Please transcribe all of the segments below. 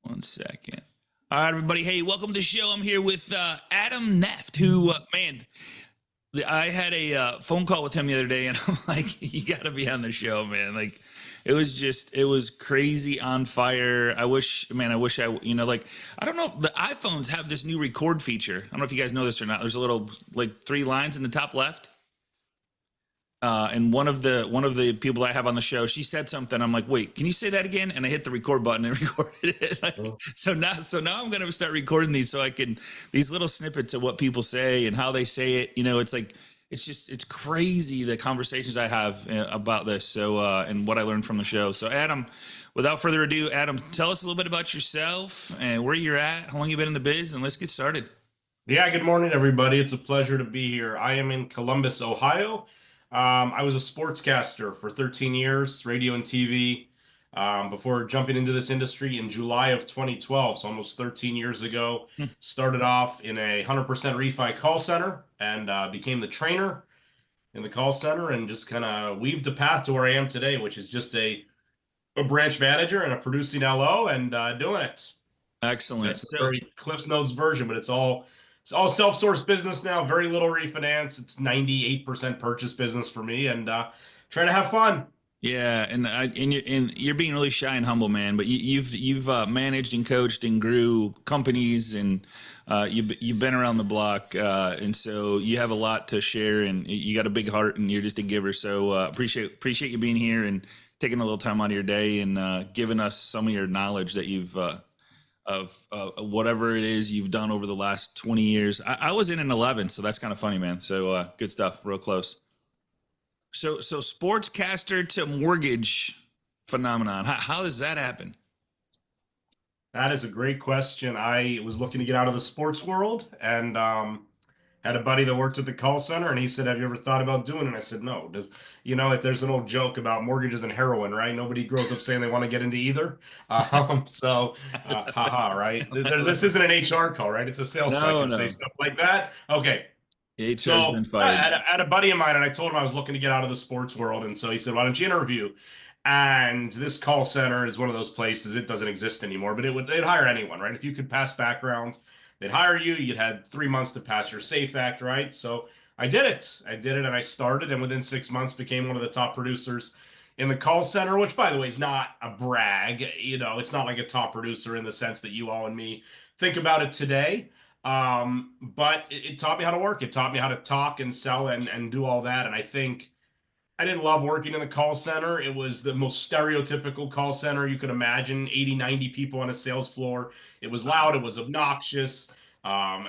One second. All right, everybody. Hey, welcome to the show. I'm here with Adam Neft, who, I had a phone call with him the other day, and I'm like, you got to be on the show, man. Like, it was crazy on fire. I wish I don't know. The iPhones have this new record feature. I don't know if you guys know this or not. There's a little, like, three lines in the top left. And one of the people I have on the show, she said something. I'm like, wait, can you say that again? And I hit the record button and recorded it. So now I'm gonna start recording these so I can these little snippets of what people say and how they say it. It's like it's crazy the conversations I have about this. So and what I learned from the show. So Adam, without further ado, Adam, tell us a little bit about yourself and where you're at, how long you've been in the biz, and let's get started. Yeah, good morning, everybody. It's a pleasure to be here. I am in Columbus, Ohio. I was a sportscaster for 13 years, radio and TV, before jumping into this industry in July of 2012, so almost 13 years ago. Started off in a 100% refi call center and became the trainer in the call center and just kind of weaved a path to where I am today, which is just a branch manager and a producing LO and doing it. Excellent. That's a very Cliff's Notes version, but it's all self-source business now. Very little refinance. It's 98% purchase business for me, and trying to have fun. Yeah, and you're being really shy and humble, man. But you've managed and coached and grew companies, and you've been around the block, and so you have a lot to share, and you got a big heart, and you're just a giver. So appreciate you being here and taking a little time out of your day and giving us some of your knowledge that you've of whatever it is you've done over the last 20 years. I was in an 11, so that's kind of funny, man. So good stuff, real close. So sportscaster to mortgage phenomenon. How does that happen? That is a great question. I was looking to get out of the sports world and had a buddy that worked at the call center, and he said, "Have you ever thought about doing it?" And I said, "No." If there's an old joke about mortgages and heroin, right? Nobody grows up saying they want to get into either. Haha, right? This isn't an HR call, right? It's a sales call. I No, can say no. stuff like that. Okay. HR's So been I fired. had a buddy of mine, and I told him I was looking to get out of the sports world, and so he said, "Why don't you interview?" And this call center is one of those places, it doesn't exist anymore, but they'd hire anyone, right? If you could pass background, they'd hire you. You'd had 3 months to pass your Safe Act, right? So I did it. And I started, and within 6 months became one of the top producers in the call center, which, by the way, is not a brag. It's not like a top producer in the sense that you all and me think about it today. But it taught me how to work. It taught me how to talk and sell and do all that. And I think I didn't love working in the call center. It was the most stereotypical call center you could imagine, 80, 90 people on a sales floor. It was loud, it was obnoxious. Um,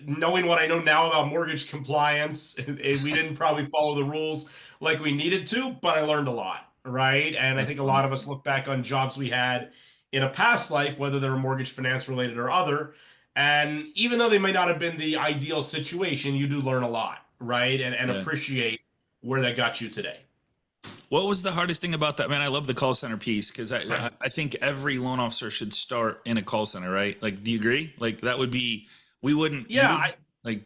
Knowing what I know now about mortgage compliance, we didn't probably follow the rules like we needed to, but I learned a lot, right? And I That's think a funny. lot of us look back on jobs we had in a past life, whether they were mortgage finance related or other. And even though they may not have been the ideal situation, you do learn a lot, right? And Yeah. appreciate where that got you today. What was the hardest thing about that? Man, I love the call center piece because I think every loan officer should start in a call center, right? Like, do you agree? Like that would be we wouldn't you Yeah, would I, like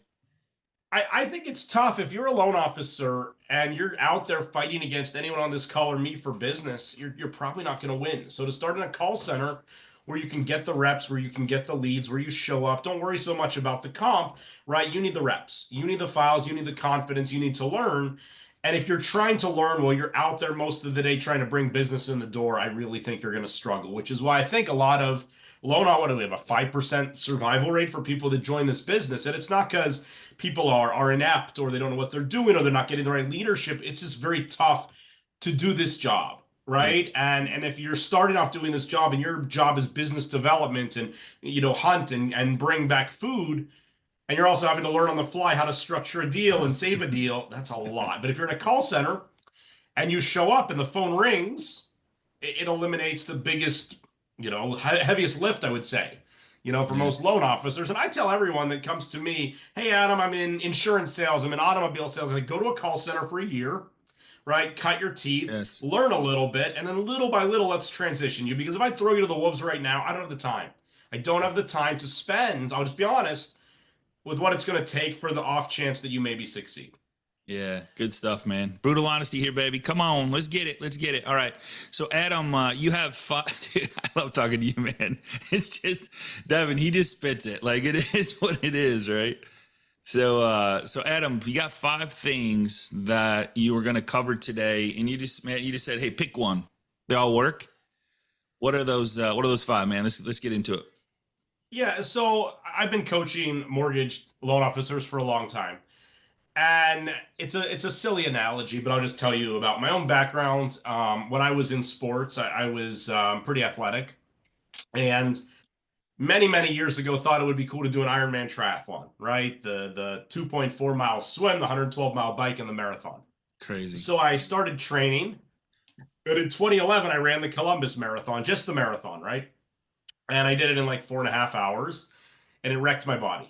I think it's tough if you're a loan officer and you're out there fighting against anyone on this call or me for business, you're probably not going to win. So to start in a call center where you can get the reps, where you can get the leads, where you show up, don't worry so much about the comp, right? You need the reps, you need the files, you need the confidence, you need to learn. And if you're trying to learn while you're out there most of the day trying to bring business in the door, I really think you're going to struggle, which is why I think a lot of what do we have, a 5% survival rate for people that join this business? And it's not because people are inept or they don't know what they're doing or they're not getting the right leadership. It's just very tough to do this job, yeah. right? And if you're starting off doing this job and your job is business development and hunt and bring back food, and you're also having to learn on the fly how to structure a deal and save a deal, that's a lot. But if you're in a call center and you show up and the phone rings, it eliminates the biggest, heaviest lift, I would say, for Yeah. most loan officers. And I tell everyone that comes to me, "Hey, Adam, I'm in insurance sales, I'm in automobile sales." I go to a call center for a year, right? Cut your teeth, Yes. learn a little bit, and then little by little, let's transition you. Because if I throw you to the wolves right now, I don't have the time. I don't have the time to spend, I'll just be honest, with what it's going to take for the off chance that you maybe succeed. Yeah, good stuff, man. Brutal honesty here, baby. Come on, let's get it. Let's get it. All right. So, Adam, you have five. Dude, I love talking to you, man. It's just Devin. He just spits it like it is what it is, right? So Adam, you got five things that you were going to cover today, and you just said, hey, pick one. They all work. What are those? What are those five, man? Let's get into it. Yeah, so I've been coaching mortgage loan officers for a long time. And it's a silly analogy, but I'll just tell you about my own background. When I was in sports, I was pretty athletic, and many years ago thought it would be cool to do an Ironman triathlon, right? The 2.4 mile swim, the 112-mile bike, and the marathon. Crazy. So I started training, but in 2011 I ran the Columbus Marathon, just the marathon, right? And I did it in like 4.5 hours, and it wrecked my body.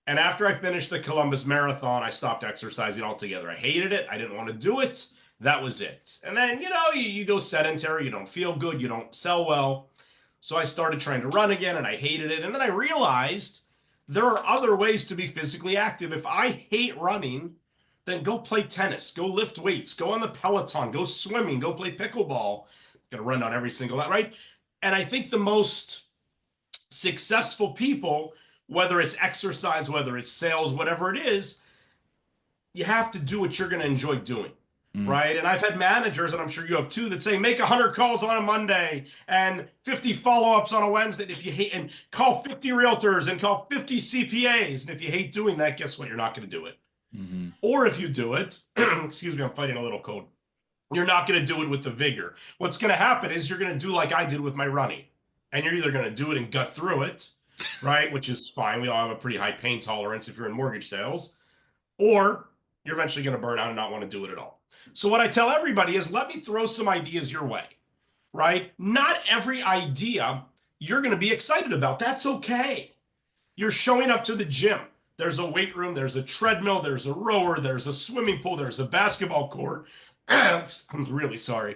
And after I finished the Columbus Marathon, I stopped exercising altogether. I hated it. I didn't want to do it. That was it. And then, you go sedentary. You don't feel good. You don't sell well. So I started trying to run again, and I hated it. And then I realized there are other ways to be physically active. If I hate running, then go play tennis, go lift weights, go on the Peloton, go swimming, go play pickleball. Gonna run on every single night, right? And I think the most successful people, whether it's exercise, whether it's sales, whatever it is, you have to do what you're going to enjoy doing. Right. And I've had managers, and I'm sure you have too, that say make 100 calls on a Monday and 50 follow-ups on a Wednesday. If you hate, and call 50 realtors and call 50 CPAs. And if you hate doing that, guess what? You're not going to do it. Or if you do it, excuse me, I'm fighting a little cold. You're not going to do it with the vigor. What's going to happen is you're going to do like I did with my running. And you're either going to do it and gut through it, right? Which is fine. We all have a pretty high pain tolerance if you're in mortgage sales, or you're eventually going to burn out and not want to do it at all. So what I tell everybody is let me throw some ideas your way, right? Not every idea you're going to be excited about. That's okay. You're showing up to the gym. There's a weight room. There's a treadmill. There's a rower. There's a swimming pool. There's a basketball court. I'm really sorry.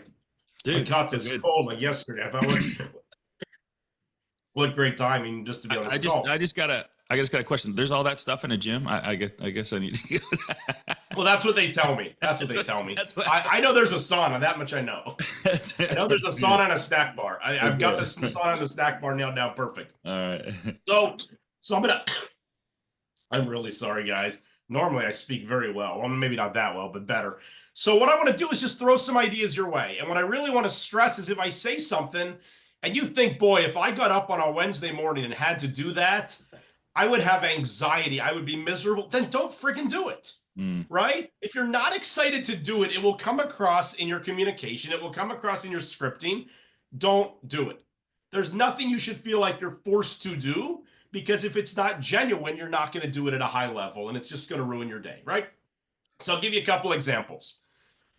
Dude, I caught this cold like yesterday. I thought, what great timing just to be on this call. I just got a question. There's all that stuff in a gym. I guess I need to go. Well, that's what they tell me. That's what they tell me. I know there's a sauna. That much I know. I know there's a sauna and a snack bar. I've got the sauna and the snack bar nailed down perfect. All right. So I'm really sorry, guys. Normally I speak very well. Well, maybe not that well, but better. So what I want to do is just throw some ideas your way. And what I really want to stress is if I say something and you think, boy, if I got up on a Wednesday morning and had to do that, I would have anxiety. I would be miserable. Then don't friggin' do it, right? If you're not excited to do it, it will come across in your communication. It will come across in your scripting. Don't do it. There's nothing you should feel like you're forced to do, because if it's not genuine, you're not going to do it at a high level, and it's just going to ruin your day, right? So I'll give you a couple examples.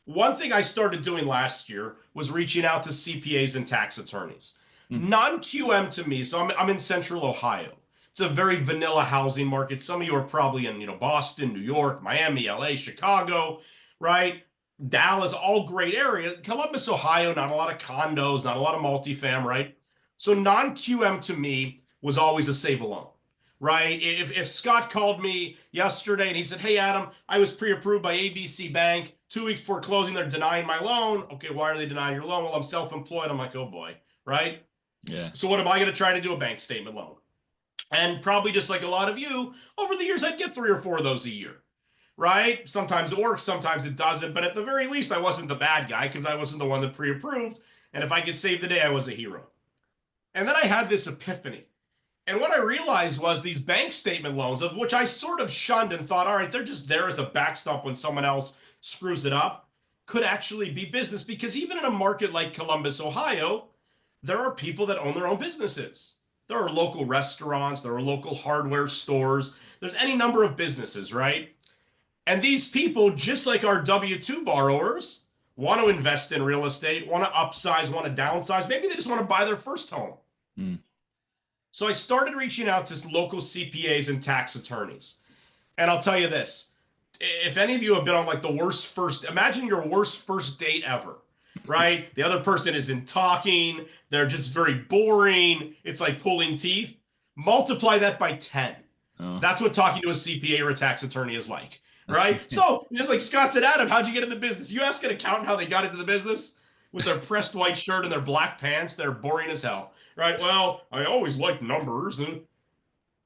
One thing I started doing last year was reaching out to CPAs and tax attorneys. Non-QM to me, so I'm in Central Ohio. It's a very vanilla housing market. Some of you are probably in Boston, New York, Miami, LA, Chicago, right? Dallas, all great area. Columbus, Ohio, not a lot of condos, not a lot of multifam, right? So non-QM to me was always a save alone, right? If Scott called me yesterday and he said, hey, Adam, I was pre-approved by ABC Bank. 2 weeks before closing, they're denying my loan. Okay, why are they denying your loan? Well, I'm self-employed. I'm like, oh boy, right? Yeah. So what am I going to try to do? A bank statement loan. And probably just like a lot of you, over the years, I'd get 3 or 4 of those a year, right? Sometimes it works, sometimes it doesn't. But at the very least, I wasn't the bad guy because I wasn't the one that pre-approved. And if I could save the day, I was a hero. And then I had this epiphany. And what I realized was these bank statement loans, of which I sort of shunned and thought, all right, they're just there as a backstop when someone else screws it up, could actually be business. Because even in a market like Columbus, Ohio, there are people that own their own businesses. There are local restaurants, there are local hardware stores, there's any number of businesses, right? And these people, just like our W-2 borrowers, want to invest in real estate, want to upsize, want to downsize. Maybe they just want to buy their first home. So I started reaching out to local CPAs and tax attorneys. And I'll tell you this, if any of you have been on like the worst imagine your worst first date ever, right? The other person isn't talking. They're just very boring. It's like pulling teeth. Multiply that by 10. Oh. That's what talking to a CPA or a tax attorney is like, right? So just like Scott said, Adam, how'd you get in the business? You ask an accountant how they got into the business with their pressed white shirt and their black pants. They're boring as hell, right? Well, I always liked numbers, and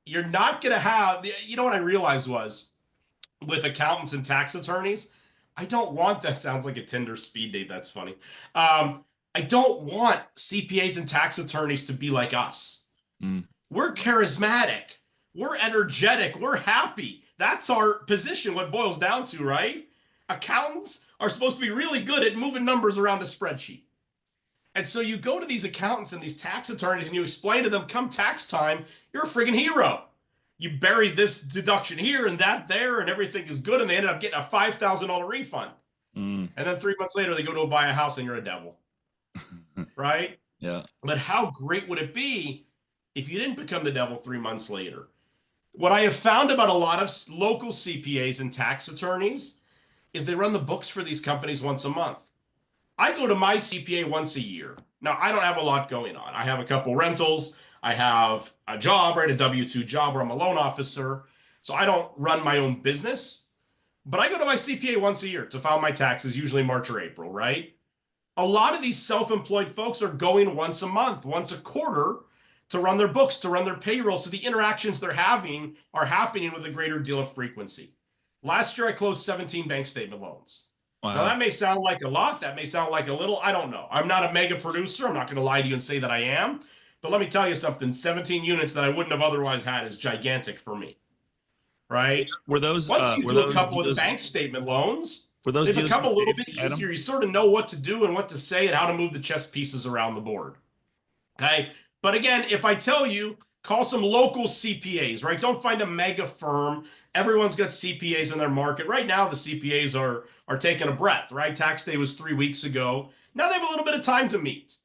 you're not going to have, you know what I realized was with accountants and tax attorneys, I don't want that. Sounds like a Tinder speed date. That's funny. I don't want CPAs and tax attorneys to be like us. Mm. We're charismatic. We're energetic. We're happy. That's our position, what boils down to, right? Accountants are supposed to be really good at moving numbers around a spreadsheet. And so you go to these accountants and these tax attorneys and you explain to them, come tax time, you're a friggin' hero. You buried this deduction here and that there, and everything is good, and they ended up getting a $5,000 refund. And then 3 months later, they go to buy a house and you're a devil, right? Yeah. But how great would it be if you didn't become the devil 3 months later? What I have found about a lot of local CPAs and tax attorneys is they run the books for these companies once a month. I go to my CPA once a year. Now, I don't have a lot going on. I have a couple rentals. I have a job, right, a W-2 job where I'm a loan officer. So I don't run my own business. But I go to my CPA once a year to file my taxes, usually March or April, right? A lot of these self-employed folks are going once a month, once a quarter to run their books, to run their payroll. So the interactions they're having are happening with a greater deal of frequency. Last year, I closed 17 bank statement loans. Wow. Now, that may sound like a lot. That may sound like a little. I don't know. I'm not a mega producer. I'm not going to lie to you and say that I am. But let me tell you something. 17 units that I wouldn't have otherwise had is gigantic for me, right? Were those Once you were do a those couple of deals, bank statement loans, were those they deals become a you little saved, bit Adam? easier. You sort of know what to do and what to say and how to move the chess pieces around the board. Okay. But again, if I tell you, call some local CPAs, right? Don't find a mega firm. Everyone's got CPAs in their market. Right now, the CPAs are taking a breath, right? Tax day was 3 weeks ago. Now they have a little bit of time to meet.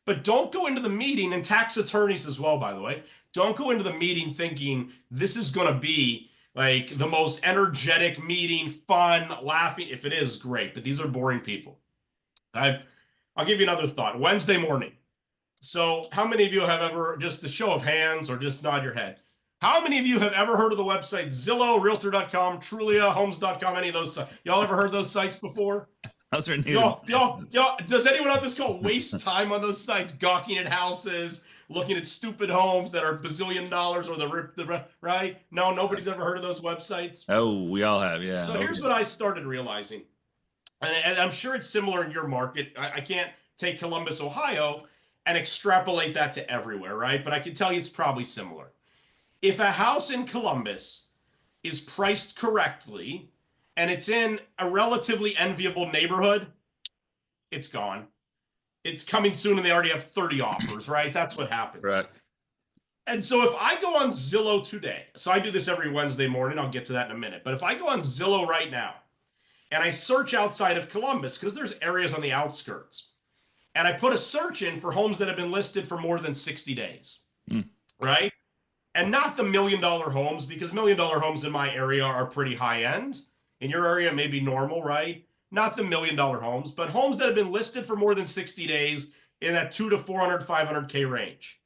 But don't go into the meeting, and tax attorneys as well, by the way, don't go into the meeting thinking this is going to be like the most energetic meeting, fun, laughing. If it is, great. But these are boring people. I'll give you another thought. Wednesday morning. So how many of you have ever, just a show of hands or just nod your head, how many of you have ever heard of the website Zillow, Realtor.com, Trulia, Homes.com, any of those sites? Y'all ever heard those sites before? Those are new. Y'all, does anyone on this call waste time on those sites, gawking at houses, looking at stupid homes that are $bazillion or the right? No, nobody's ever heard of those websites. Oh, we all have, yeah. So here's what I started realizing, and I'm sure it's similar in your market. I can't take Columbus, Ohio, and extrapolate that to everywhere, right? But I can tell you it's probably similar. If a house in Columbus is priced correctly and it's in a relatively enviable neighborhood, it's gone. It's coming soon and they already have 30 offers, right? That's what happens. Right. And so if I go on Zillow today, so I do this every Wednesday morning, I'll get to that in a minute. But if I go on Zillow right now and I search outside of Columbus, because there's areas on the outskirts, and I put a search in for homes that have been listed for more than 60 days, right? And not the $1 million homes, because $1 million homes in my area are pretty high end. In your area, maybe normal, right? Not the $1 million homes, but homes that have been listed for more than 60 days in that 2 to 400, 500K range.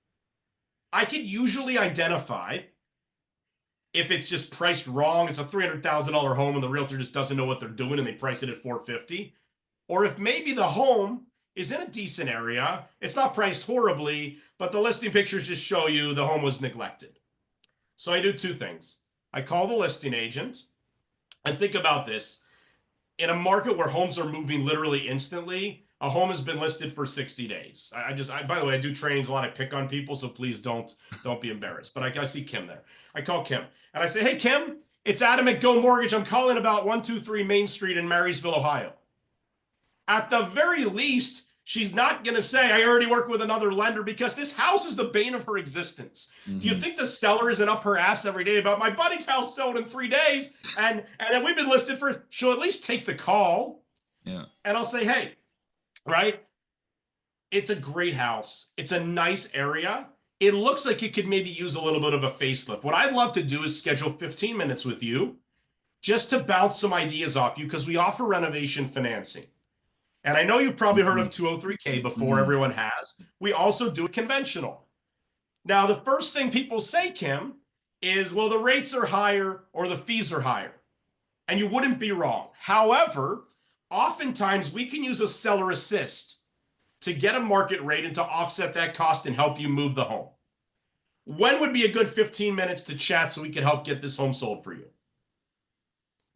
I could usually identify if it's just priced wrong, it's a $300,000 home and the realtor just doesn't know what they're doing and they price it at 450, or if maybe the home is in a decent area. It's not priced horribly, but the listing pictures just show you the home was neglected. So I do two things. I call the listing agent and think about this. In a market where homes are moving literally instantly, a home has been listed for 60 days. By the way, I do trainings a lot. I pick on people, so please don't be embarrassed. But I see Kim there. I call Kim and I say, hey, Kim, it's Adam at Go Mortgage. I'm calling about 123 Main Street in Marysville, Ohio. At the very least, she's not going to say, I already work with another lender, because this house is the bane of her existence. Mm-hmm. Do you think the seller isn't up her ass every day about my buddy's house sold in 3 days and we've been listed for, she'll at least take the call. Yeah. And I'll say, hey, right? It's a great house. It's a nice area. It looks like it could maybe use a little bit of a facelift. What I'd love to do is schedule 15 minutes with you just to bounce some ideas off you, because we offer renovation financing. And I know you've probably heard of 203K before. Everyone has. We also do it conventional. Now, the first thing people say, Kim, is, well, the rates are higher or the fees are higher. And you wouldn't be wrong. However, oftentimes we can use a seller assist to get a market rate and to offset that cost and help you move the home. When would be a good 15 minutes to chat so we can help get this home sold for you?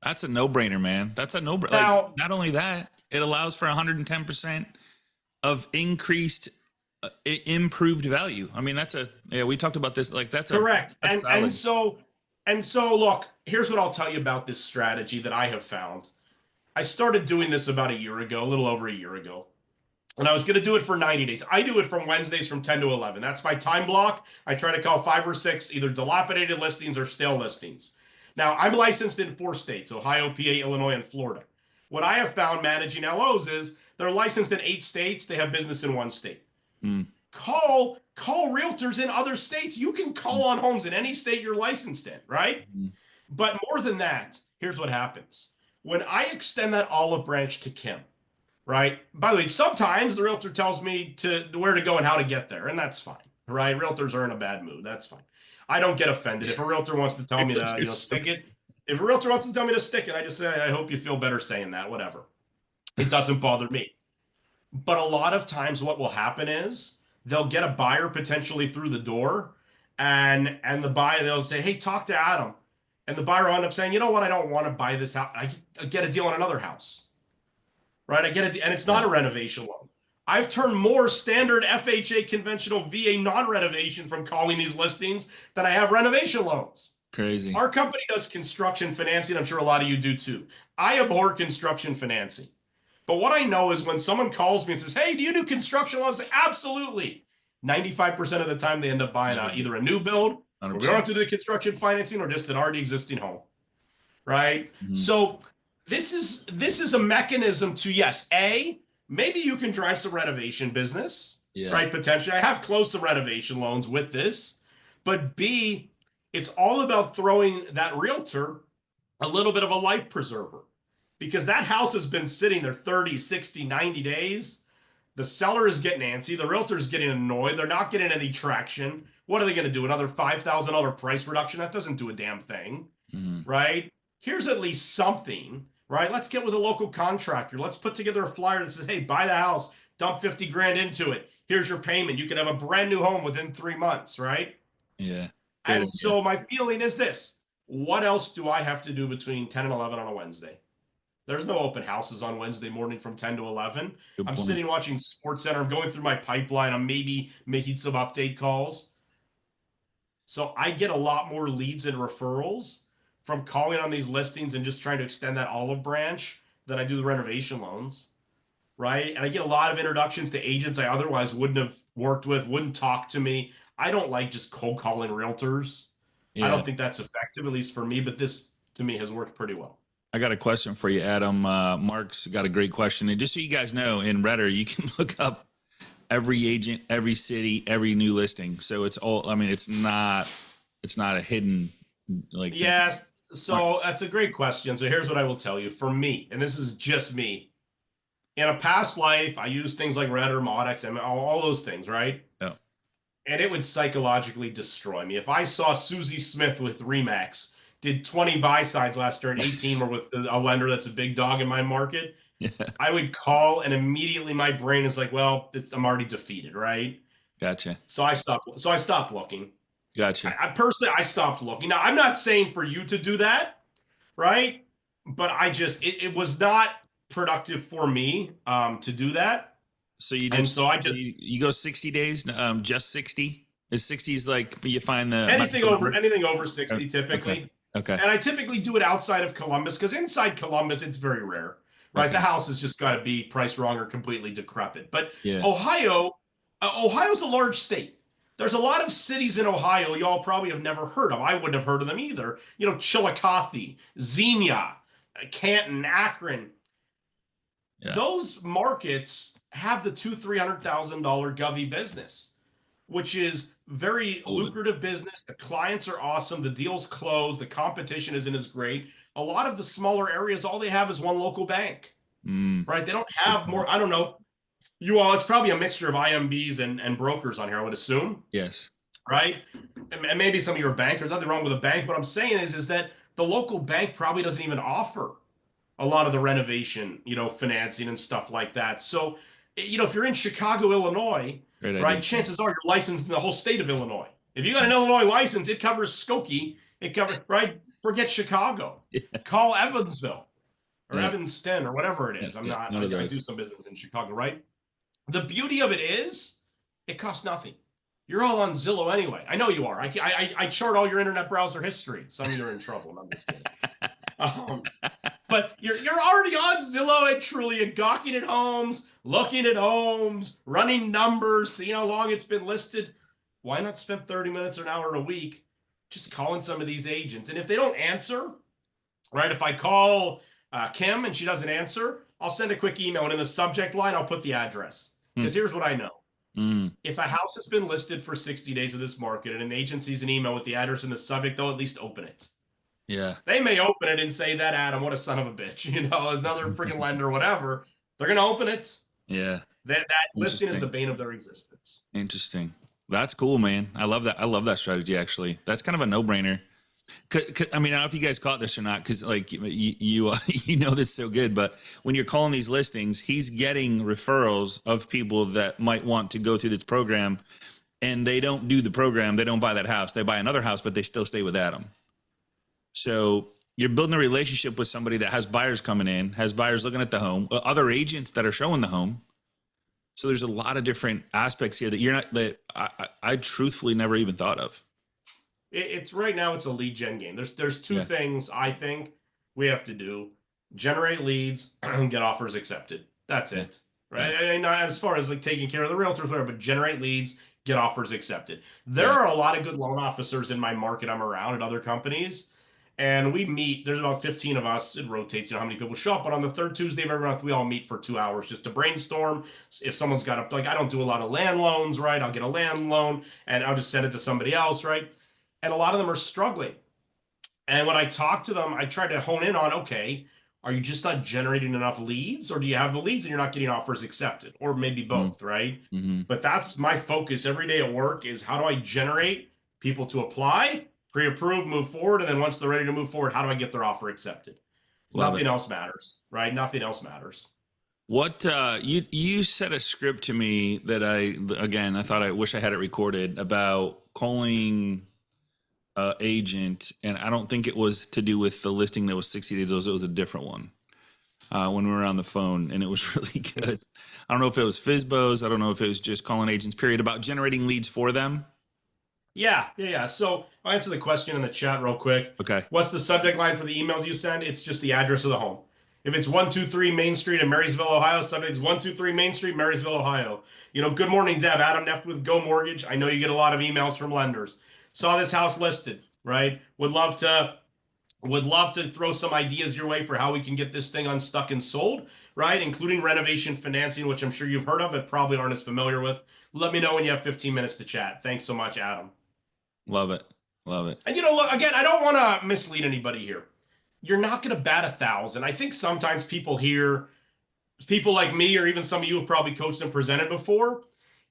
That's a no-brainer, man. That's a no-brainer. Like, Now, not only that, it allows for 110% of increased, improved value. I mean, we talked about this. Like, that's correct. solid. And so look, here's what I'll tell you about this strategy that I have found. I started doing this about a year ago, a little over a year ago. And I was going to do it for 90 days. I do it from Wednesdays from 10 to 11. That's my time block. I try to call 5 or 6 either dilapidated listings or stale listings. Now, I'm licensed in 4 states, Ohio, PA, Illinois, and Florida. What I have found managing LOs is they're licensed in 8 states. They have business in 1 state. Call realtors in other states. You can call on homes in any state you're licensed in, right? But more than that, here's what happens. When I extend that olive branch to Kim, right? By the way, sometimes the realtor tells me where to go and how to get there, and that's fine, right? Realtors are in a bad mood. That's fine. I don't get offended. If a realtor wants to tell me to, stick it, if a realtor wants to tell me to stick it, I just say, I hope you feel better saying that, whatever. It doesn't bother me. But a lot of times what will happen is they'll get a buyer potentially through the door, and the buyer, they'll say, hey, talk to Adam. And the buyer will end up saying, you know what, I don't want to buy this house. I get a deal on another house. Right, I get it, and it's not a renovation loan. I've turned more standard FHA conventional VA non-renovation from calling these listings than I have renovation loans. Crazy. Our company does construction financing. I'm sure a lot of you do too. I abhor construction financing. But what I know is when someone calls me and says, hey, do you do construction loans? I say, absolutely. 95% of the time they end up buying either a new build, or we don't have to do the construction financing, or just an already existing home. Right? So this is a mechanism to, yes, A, maybe you can drive some renovation business, right? Potentially. I have closed some renovation loans with this. But B, it's all about throwing that realtor a little bit of a life preserver, because that house has been sitting there 30, 60, 90 days. The seller is getting antsy. The realtor is getting annoyed. They're not getting any traction. What are they going to do? Another $5,000 price reduction? That doesn't do a damn thing, right? Here's at least something, right? Let's get with a local contractor. Let's put together a flyer that says, hey, buy the house, dump 50 grand into it. Here's your payment. You can have a brand new home within 3 months, right? Yeah. And so my feeling is this. What else do I have to do between 10 and 11 on a Wednesday? There's no open houses on Wednesday morning from 10 to 11. I'm sitting watching SportsCenter. I'm going through my pipeline. I'm maybe making some update calls. So I get a lot more leads and referrals from calling on these listings and just trying to extend that olive branch than I do the renovation loans, right? And I get a lot of introductions to agents I otherwise wouldn't have worked with, wouldn't talk to me. I don't like just cold calling realtors. I don't think that's effective, at least for me, but this, to me, has worked pretty well. I got a question for you, Adam. Mark's got a great question. And just so you guys know, in RETR, you can look up every agent, every city, every new listing. So it's all, I mean, it's not a hidden, like. Yes. So that's a great question. So here's what I will tell you. For me, and this is just me, in a past life, I used things like RETR, Modex, and all those things, right? Yeah. And it would psychologically destroy me. If I saw Susie Smith with Remax did 20 buy sides last year and 18 were with a lender that's a big dog in my market, I would call and immediately my brain is like, well, I'm already defeated, right? Gotcha. So I stopped looking. Gotcha. I personally, I stopped looking. Now, I'm not saying for you to do that, right? But it was not productive for me to do that. So you go 60 days, just 60? Is 60s like you find the anything over 60 typically. Okay. And I typically do it outside of Columbus, because inside Columbus it's very rare, right? Okay. The house has just got to be priced wrong or completely decrepit. But Ohio's a large state. There's a lot of cities in Ohio y'all probably have never heard of. I wouldn't have heard of them either. You know, Chillicothe, Xenia, Canton, Akron. Yeah. Those markets have the $200,000-$300,000 Govy business, which is very lucrative business. The clients are awesome. The deals close. The competition isn't as great. A lot of the smaller areas, all they have is one local bank, right? They don't have more. I don't know. It's probably a mixture of IMBs and brokers on here, I would assume. Yes. Right? And maybe some of your bankers, nothing wrong with a bank. What I'm saying is that the local bank probably doesn't even offer a lot of the renovation, financing and stuff like that. So, if you're in Chicago, Illinois, Great right, idea. chances are you're licensed in the whole state of Illinois. If you got an Illinois license, it covers Skokie. It covers, right? Forget Chicago. Yeah. Call Evansville or Yeah. Evanston or whatever it Yeah. is. I'm Yeah. not, One of I those. do some business in Chicago, right? The beauty of it is it costs nothing. You're all on Zillow anyway. I know you are. I chart all your internet browser history. Some of you are in trouble. I'm just kidding. But you're already on Zillow and Trulia, gawking at homes, looking at homes, running numbers, seeing how long it's been listed. Why not spend 30 minutes or an hour a week just calling some of these agents? And if they don't answer, right? If I call Kim and she doesn't answer, I'll send a quick email, and in the subject line, I'll put the address. Because here's what I know. If a house has been listed for 60 days of this market and an agent sees an email with the address in the subject, they'll at least open it. Yeah. They may open it and say, that Adam, what a son of a bitch, as another freaking lender or whatever. They're going to open it. Yeah. That listing is the bane of their existence. Interesting. That's cool, man. I love that. I love that strategy, actually. That's kind of a no-brainer. I mean, I don't know if you guys caught this or not, because like you know this so good, but when you're calling these listings, he's getting referrals of people that might want to go through this program, and they don't do the program. They don't buy that house. They buy another house, but they still stay with Adam. So you're building a relationship with somebody that has buyers coming in, has buyers looking at the home, other agents that are showing the home. So there's a lot of different aspects here that I truthfully never even thought of. It's right now, it's a lead gen game. There's two things I think we have to do: generate leads and get offers accepted. That's it, right? Yeah. And not as far as like taking care of the realtors, whatever, but generate leads, get offers accepted. There are a lot of good loan officers in my market I'm around at other companies, and we meet. There's about 15 of us. It rotates, how many people show up. But on the third Tuesday of every month, we all meet for 2 hours just to brainstorm. If someone's got I don't do a lot of land loans, right? I'll get a land loan and I'll just send it to somebody else, right? And a lot of them are struggling. And when I talk to them, I try to hone in on, okay, are you just not generating enough leads, or do you have the leads and you're not getting offers accepted, or maybe both, right? But that's my focus every day at work, is how do I generate people to apply, pre-approve, move forward, and then once they're ready to move forward, how do I get their offer accepted? Nothing else matters, right? Nothing else matters. What you said a script to me that I thought I wish I had it recorded about calling agent, and I don't think it was to do with the listing that was 60 days. It was a different one when we were on the phone, and it was really good. I don't know if it was FSBOs. I don't know if it was just calling agents, period, about generating leads for them. Yeah. So I'll answer the question in the chat real quick. Okay. What's the subject line for the emails you send? It's just the address of the home. If it's 123 Main Street in Marysville, Ohio, subject is 123 Main Street, Marysville, Ohio. Good morning, Deb. Adam Neft with Go Mortgage. I know you get a lot of emails from lenders. Saw this house listed, right? Would love to throw some ideas your way for how we can get this thing unstuck and sold, right? Including renovation financing, which I'm sure you've heard of, but probably aren't as familiar with. Let me know when you have 15 minutes to chat. Thanks so much, Adam. Love it. And look, again, I don't want to mislead anybody here. You're not going to bat 1,000. I think sometimes people hear people like me, or even some of you have probably coached and presented before,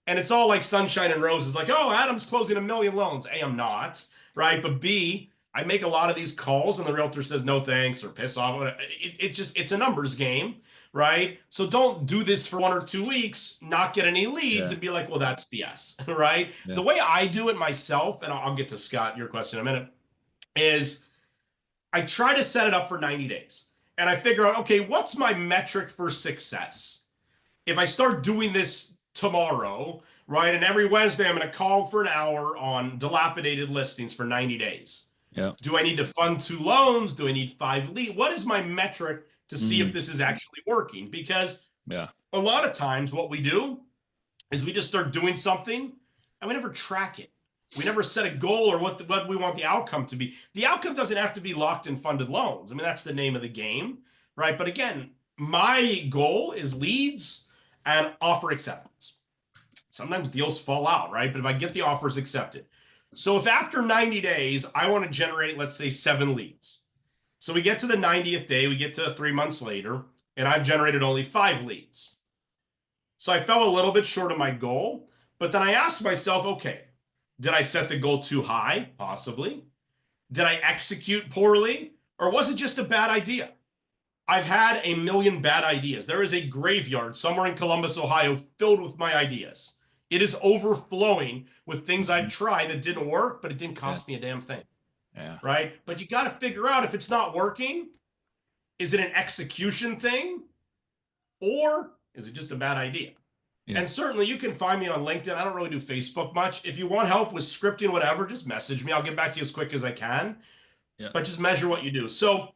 and it's all like sunshine and roses, like, oh, Adam's closing 1 million loans. A, I'm not, right? But B, I make a lot of these calls and the realtor says no thanks or piss off. It's a numbers game, right? So don't do this for 1 or 2 weeks, not get any leads and be like, well, that's BS, right? The way I do it myself, and I'll get to Scott, your question in a minute, is I try to set it up for 90 days. And I figure out, okay, what's my metric for success? If I start doing this tomorrow, right, and every Wednesday I'm going to call for an hour on dilapidated listings for 90 days. Yeah. Do I need to fund 2 loans? Do I need 5 leads? What is my metric to see if this is actually working? Because a lot of times what we do is we just start doing something and we never track it. We never set a goal or what we want the outcome to be. The outcome doesn't have to be locked in funded loans. I mean, that's the name of the game, right? But again, my goal is leads and offer acceptance. Sometimes deals fall out, right? But if I get the offers accepted. So if after 90 days, I want to generate, let's say, 7 leads. So we get to the 90th day, we get to 3 months later, and I've generated only 5 leads. So I fell a little bit short of my goal, but then I asked myself, okay, did I set the goal too high? Possibly. Did I execute poorly? Or was it just a bad idea? I've had a million bad ideas. There is a graveyard somewhere in Columbus, Ohio, filled with my ideas. It is overflowing with things I've tried that didn't work, but it didn't Yeah. cost me a damn thing. Yeah. Right? But you got to figure out if it's not working, is it an execution thing or is it just a bad idea? Yeah. And certainly you can find me on LinkedIn. I don't really do Facebook much. If you want help with scripting, whatever, just message me. I'll get back to you as quick as I can. Yeah. But just measure what you do. So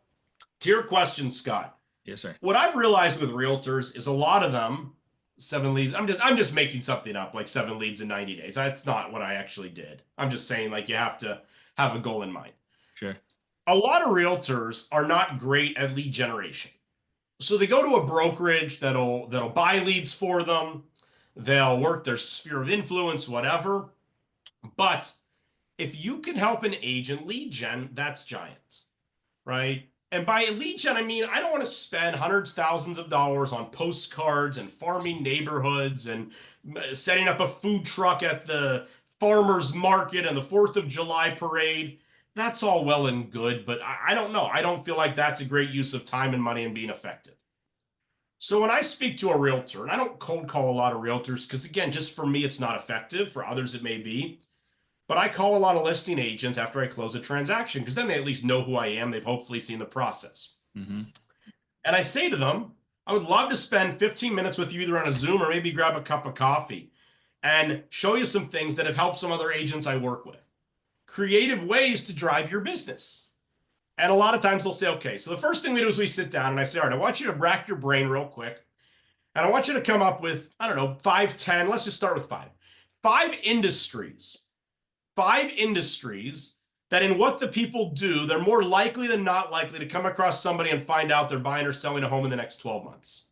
to your question, Scott, Yes, sir. what I've realized with realtors is a lot of them, 7 leads. I'm just making something up, like 7 leads in 90 days. That's not what I actually did. I'm just saying, like, you have to have a goal in mind. Sure. A lot of realtors are not great at lead generation. So they go to a brokerage that'll buy leads for them. They'll work their sphere of influence, whatever. But if you can help an agent lead gen, that's giant, right? And by lead gen, I mean, I don't want to spend hundreds, thousands of dollars on postcards and farming neighborhoods and setting up a food truck at the farmer's market and the 4th of July parade. That's all well and good, but I don't know. I don't feel like that's a great use of time and money and being effective. So when I speak to a realtor, and I don't cold call a lot of realtors because, again, just for me, it's not effective. For others, it may be. But I call a lot of listing agents after I close a transaction because then they at least know who I am. They've hopefully seen the process. Mm-hmm. And I say to them, I would love to spend 15 minutes with you either on a Zoom or maybe grab a cup of coffee and show you some things that have helped some other agents I work with. Creative ways to drive your business. And a lot of times they'll say, okay, so the first thing we do is we sit down and I say, all right, I want you to rack your brain real quick. And I want you to come up with, I don't know, 5, 10, let's just start with 5. 5 industries that in what the people do, they're more likely than not likely to come across somebody and find out they're buying or selling a home in the next 12 months.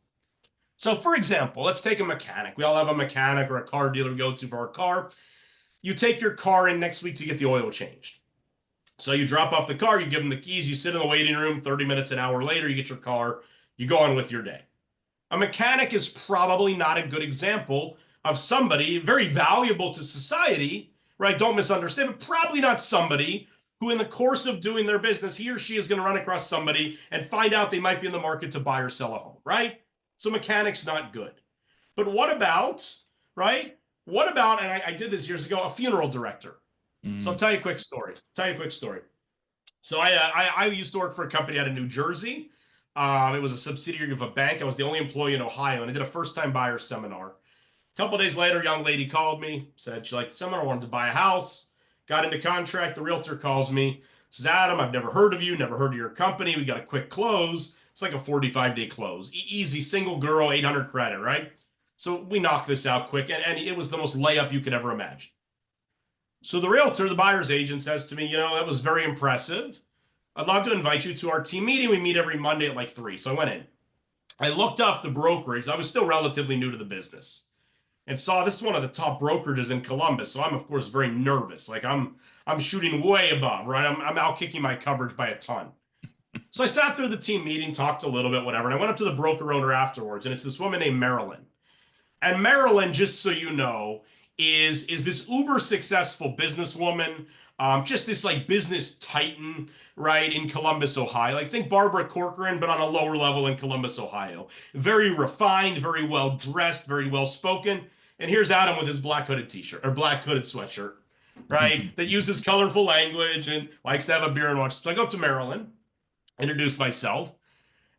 So for example, let's take a mechanic. We all have a mechanic or a car dealer we go to for our car. You take your car in next week to get the oil changed. So you drop off the car, you give them the keys, you sit in the waiting room, 30 minutes, an hour later, you get your car, you go on with your day. A mechanic is probably not a good example of somebody very valuable to society, right? Don't misunderstand, but probably not somebody who in the course of doing their business, he or she is going to run across somebody and find out they might be in the market to buy or sell a home, right? So mechanic's not good. But what about, right? What about, and I did this years ago, a funeral director. Mm-hmm. So I'll tell you a quick story. So I used to work for a company out of New Jersey. It was a subsidiary of a bank. I was the only employee in Ohio, and I did a first-time buyer seminar. A couple of days later, a young lady called me, said she liked the seminar, wanted to buy a house, got into contract. The realtor calls me, says, Adam, I've never heard of you, never heard of your company. We got a quick close. It's like a 45-day close. Easy, single girl, 800 credit, right? So we knocked this out quick, and it was the most layup you could ever imagine. So the realtor, the buyer's agent, says to me, you know, that was very impressive. I'd love to invite you to our team meeting. We meet every Monday at like 3. So I went in. I looked up the brokerage. I was still relatively new to the business and saw this is one of the top brokerages in Columbus. So I'm, of course, very nervous. Like I'm shooting way above, right? I'm out kicking my coverage by a ton. So I sat through the team meeting, talked a little bit, whatever. And I went up to the broker owner afterwards, and it's this woman named Marilyn. And Marilyn, just so you know, is this uber successful businesswoman, just this like business titan, right, in Columbus, Ohio. Like think Barbara Corcoran, but on a lower level in Columbus, Ohio. Very refined, very well dressed, very well spoken. And here's Adam with his black hooded t-shirt or black hooded sweatshirt, right, that uses colorful language and likes to have a beer and watch. So I go up to Marilyn, introduce myself,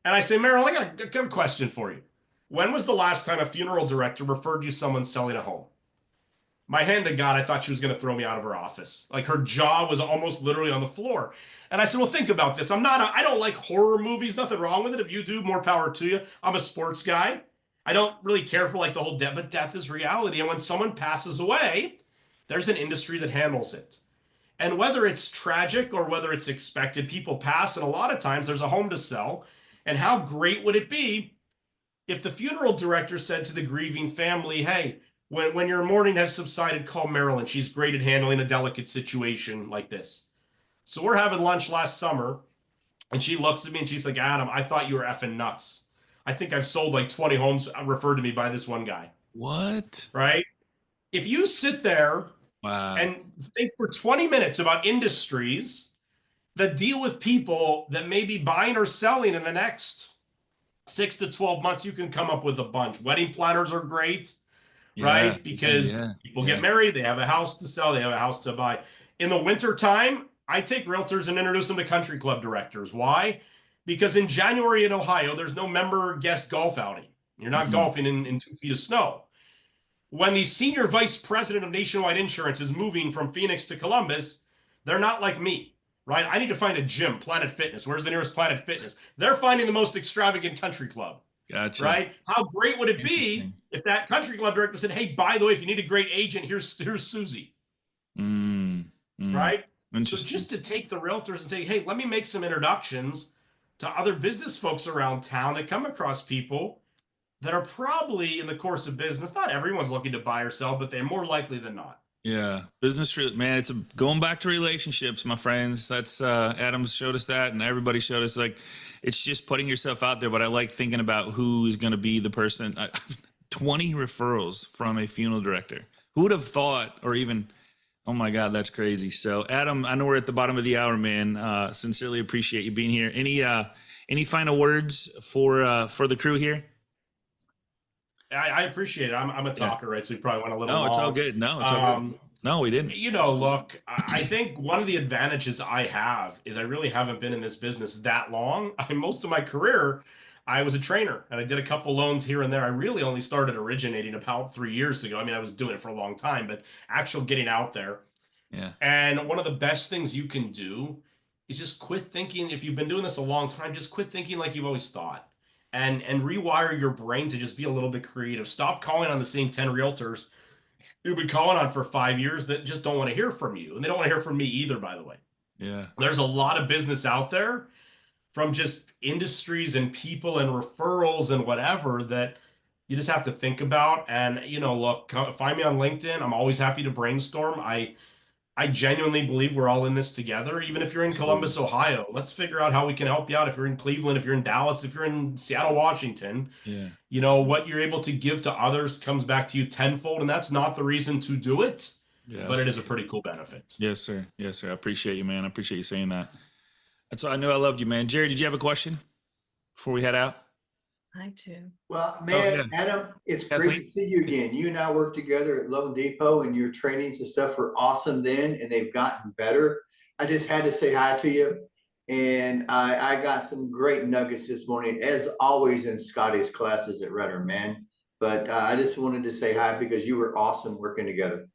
and I say, Marilyn, I got a question for you. When was the last time a funeral director referred you someone selling a home? My hand to God, I thought she was going to throw me out of her office. Like her jaw was almost literally on the floor. And I said, well, think about this. I don't like horror movies. Nothing wrong with it. If you do, more power to you. I'm a sports guy. I don't really care for like the whole death, but death is reality. And when someone passes away, there's an industry that handles it. And whether it's tragic or whether it's expected, people pass. And a lot of times there's a home to sell. And how great would it be if the funeral director said to the grieving family, hey, when your mourning has subsided, call Marilyn. She's great at handling a delicate situation like this. So we're having lunch last summer, and she looks at me and she's like, Adam, I thought you were effing nuts. I think I've sold like 20 homes referred to me by this one guy. What? Right? If you sit there Wow. and think for 20 minutes about industries that deal with people that may be buying or selling in the next 6 to 12 months. You can come up with a bunch. Wedding planners are great, Yeah. right? Because people get married, they have a house to sell, they have a house to buy. In the winter time, I take realtors and introduce them to country club directors. Why? Because in January in Ohio, there's no member guest golf outing. You're not golfing in 2 feet of snow. When the senior vice president of Nationwide Insurance is moving from Phoenix to Columbus, they're not like me, right? I need to find a gym, Planet Fitness. Where's the nearest Planet Fitness? They're finding the most extravagant country club. Gotcha. Right? How great would it be if that country club director said, "Hey, by the way, if you need a great agent, here's Susie." Right? So just to take the realtors and say, "Hey, let me make some introductions to other business folks around town that come across people that are probably in the course of business. Not everyone's looking to buy or sell, but they're more likely than not." Yeah, business, man. It's going back to relationships, my friends. That's Adams showed us that, and everybody showed us, like, it's just putting yourself out there. But I like thinking about who is going to be the person. 20 referrals from a funeral director. Who would have thought, or even, oh my God, that's crazy. So, Adam, I know we're at the bottom of the hour, man. Sincerely appreciate you being here. Any final words for the crew here? I appreciate it. I'm a talker, right? So we probably went a little long. No, it's all good. No, it's all good. No, we didn't. You know, look, I think one of the advantages I have is I really haven't been in this business that long. Most of my career, I was a trainer and I did a couple loans here and there. I really only started originating about 3 years ago. I mean, I was doing it for a long time, but actual getting out there. Yeah. And one of the best things you can do is just quit thinking. If you've been doing this a long time, just quit thinking like you've always thought. And rewire your brain to just be a little bit creative. Stop calling on the same 10 realtors you've been calling on for 5 years that just don't want to hear from you. And they don't want to hear from me either, by the way. Yeah. There's a lot of business out there from just industries and people and referrals and whatever that you just have to think about. And, you know, look, find me on LinkedIn. I'm always happy to brainstorm. I genuinely believe we're all in this together. Even if you're in Columbus, Ohio, let's figure out how we can help you out. If you're in Cleveland, if you're in Dallas, if you're in Seattle, Washington, you know, what you're able to give to others comes back to you tenfold. And that's not the reason to do it, but it is a pretty cool benefit. Yes, sir. Yes, sir. I appreciate you, man. I appreciate you saying that. That's all. I knew I loved you, man. Jerry, did you have a question before we head out? I do. Well, man, Adam, it's great to see you again. You and I worked together at Loan Depot, and your trainings and stuff were awesome then, and they've gotten better. I just had to say hi to you, and I got some great nuggets this morning, as always in Scotty's classes at RETR, man. But I just wanted to say hi because you were awesome working together.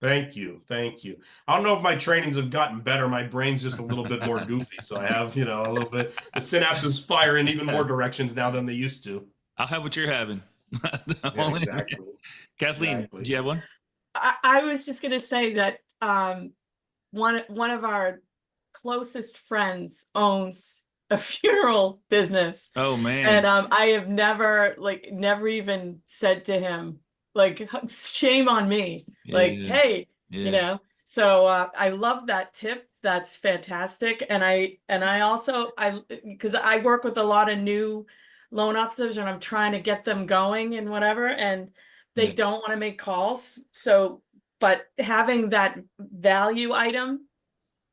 Thank you. Thank you. I don't know if my trainings have gotten better. My brain's just a little bit more goofy. So I have, you know, a little bit, the synapses fire in even more directions now than they used to. I'll have what you're having. Yeah, exactly. Kathleen, do you have one? I was just going to say that one of our closest friends owns a funeral business. Oh, man. And I have never even said to him, like, shame on me, hey, you know. So I love that tip. That's fantastic. And I also because I work with a lot of new loan officers and I'm trying to get them going and whatever, and they don't want to make calls. So, but having that value item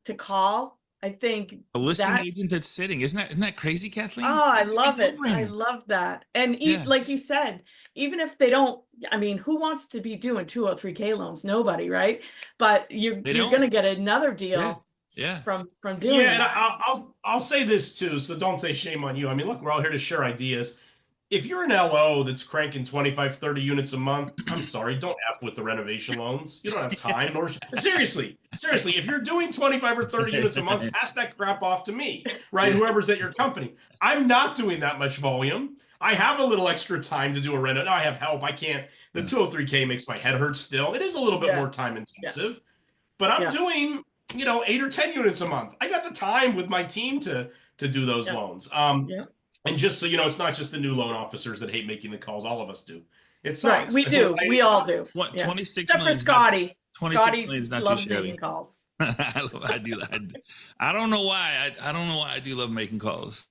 to call, I think a listing agent that's sitting, isn't that crazy, Kathleen? Oh, I love it. I love that. And like you said, even if they don't, I mean, who wants to be doing 203K loans? Nobody, right? But you're going to get another deal from doing that. And I'll say this too, so don't say shame on you. I mean, look, we're all here to share ideas. If you're an LO that's cranking 25, 30 units a month, I'm sorry, don't F with the renovation loans. You don't have time. Seriously, if you're doing 25 or 30 units a month, pass that crap off to me, right? Whoever's at your company. I'm not doing that much volume. I have a little extra time to do a reno. No, I have help. I can't. The 203K makes my head hurt still. It is a little bit more time intensive, but I'm doing, 8 or 10 units a month. I got the time with my team to do those loans. And just so you know, it's not just the new loan officers that hate making the calls. All of us do. It sucks. Right, we do. We all do. 26 except for Scotty. 26 Scotty million is not loves too shabby. making calls. I do. I don't know why. I don't know why I do love making calls.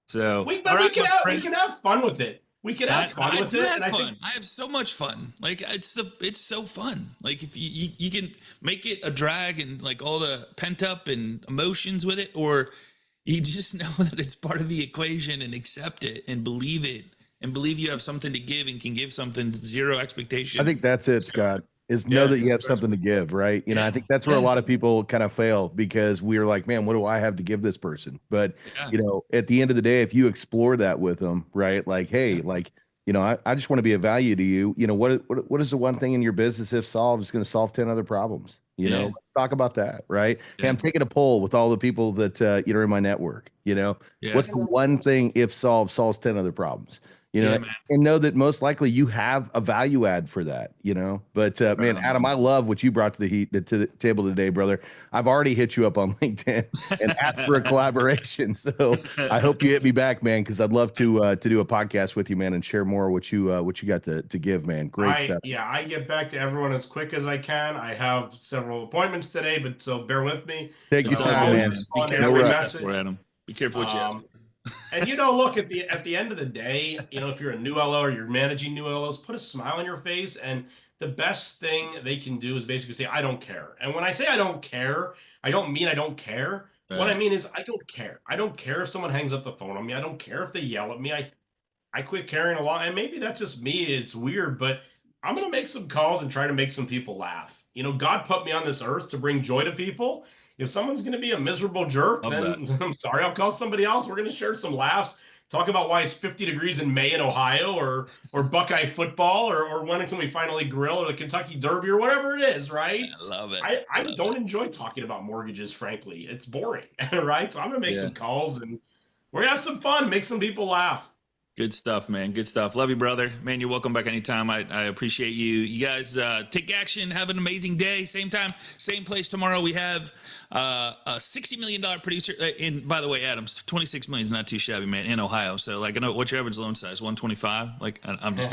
So we can have fun with it. we could have fun with it. And I think I have so much fun. Like it's so fun. Like if you can make it a drag and like all the pent up and emotions with it, or you just know that it's part of the equation and accept it and believe you have something to give and can give something, zero expectation. I think that's it, Scott. Is know that you have something to give, right? You know, I think that's where a lot of people kind of fail, because we're like, man, what do I have to give this person? But you know, at the end of the day, if you explore that with them, right? Like, hey, like, you know, I just want to be of value to you. You know, what is the one thing in your business, if solved, is going to solve 10 other problems? You know, let's talk about that, right? Hey, I'm taking a poll with all the people that you know, in my network. You know, what's the one thing, if solved, solves 10 other problems? You know, and know that most likely you have a value add for that, you know. But man, Adam, I love what you brought to the table today, brother. I've already hit you up on LinkedIn and asked for a collaboration. So I hope you hit me back, man, because I'd love to do a podcast with you, man, and share more what you got to give, man. Great stuff. Yeah, I get back to everyone as quick as I can. I have several appointments today, but so bear with me. Take your time, man. Be careful, Adam. Be careful what you ask for. And you know, look, at the end of the day, you know, if you're a new LO or you're managing new LOs, put a smile on your face. And the best thing they can do is basically say, I don't care. And when I say I don't care, I don't mean I don't care. What I mean is I don't care. I don't care if someone hangs up the phone on me. I don't care if they yell at me. I quit caring a lot. And maybe that's just me. It's weird, but I'm going to make some calls and try to make some people laugh. You know, God put me on this earth to bring joy to people. If someone's going to be a miserable jerk, then I'm sorry, I'll call somebody else. We're going to share some laughs, talk about why it's 50 degrees in May in Ohio, or Buckeye football, or when can we finally grill, or the Kentucky Derby, or whatever it is, right? I love it. I don't enjoy talking about mortgages, frankly. It's boring, right? So I'm going to make some calls, and we're going to have some fun, make some people laugh. Good stuff, man. Good stuff. Love you, brother. Man, you're welcome back anytime. I appreciate you. You guys take action. Have an amazing day. Same time, same place tomorrow. We have a $60 million producer. And by the way, Adams, 26 million is not too shabby, man, in Ohio. So, like, I know what's your average loan size? 125? Like, I'm just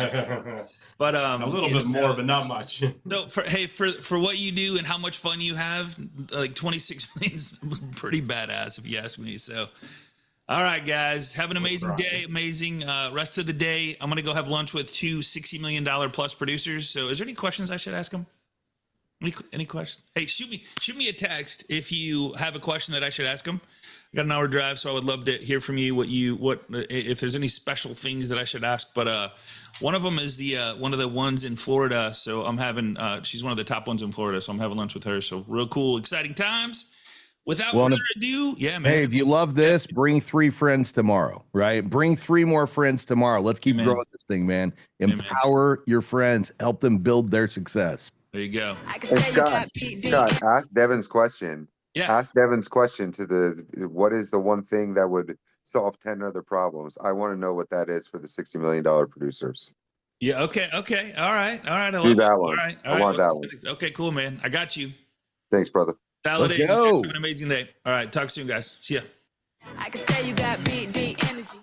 but a little bit more, but not much. So for what you do and how much fun you have, like 26 million is pretty badass if you ask me. So all right, guys, have an amazing day. Amazing rest of the day. I'm going to go have lunch with two $60 million plus producers. So is there any questions I should ask them? Any questions? Hey, shoot me a text if you have a question that I should ask them. I got an hour drive, so I would love to hear from you if there's any special things that I should ask. But one of them is one of the ones in Florida. So I'm having she's one of the top ones in Florida. So I'm having lunch with her. So real cool, exciting times. Without further ado, man. Hey, if you love this, bring 3 friends tomorrow, right? Bring 3 more friends tomorrow. Let's keep growing this thing, man. Empower your friends. Help them build their success. There you go. Hey, Scott, ask Devin's question. Yeah. Ask Devin's question what is the one thing that would solve 10 other problems? I want to know what that is for the $60 million producers. Yeah. Okay. All right. I Do that one. All right. I want that one. Okay, cool, man. I got you. Thanks, brother. Let's go. Have an amazing day. All right. Talk soon, guys. See ya. I can tell you got big, deep energy.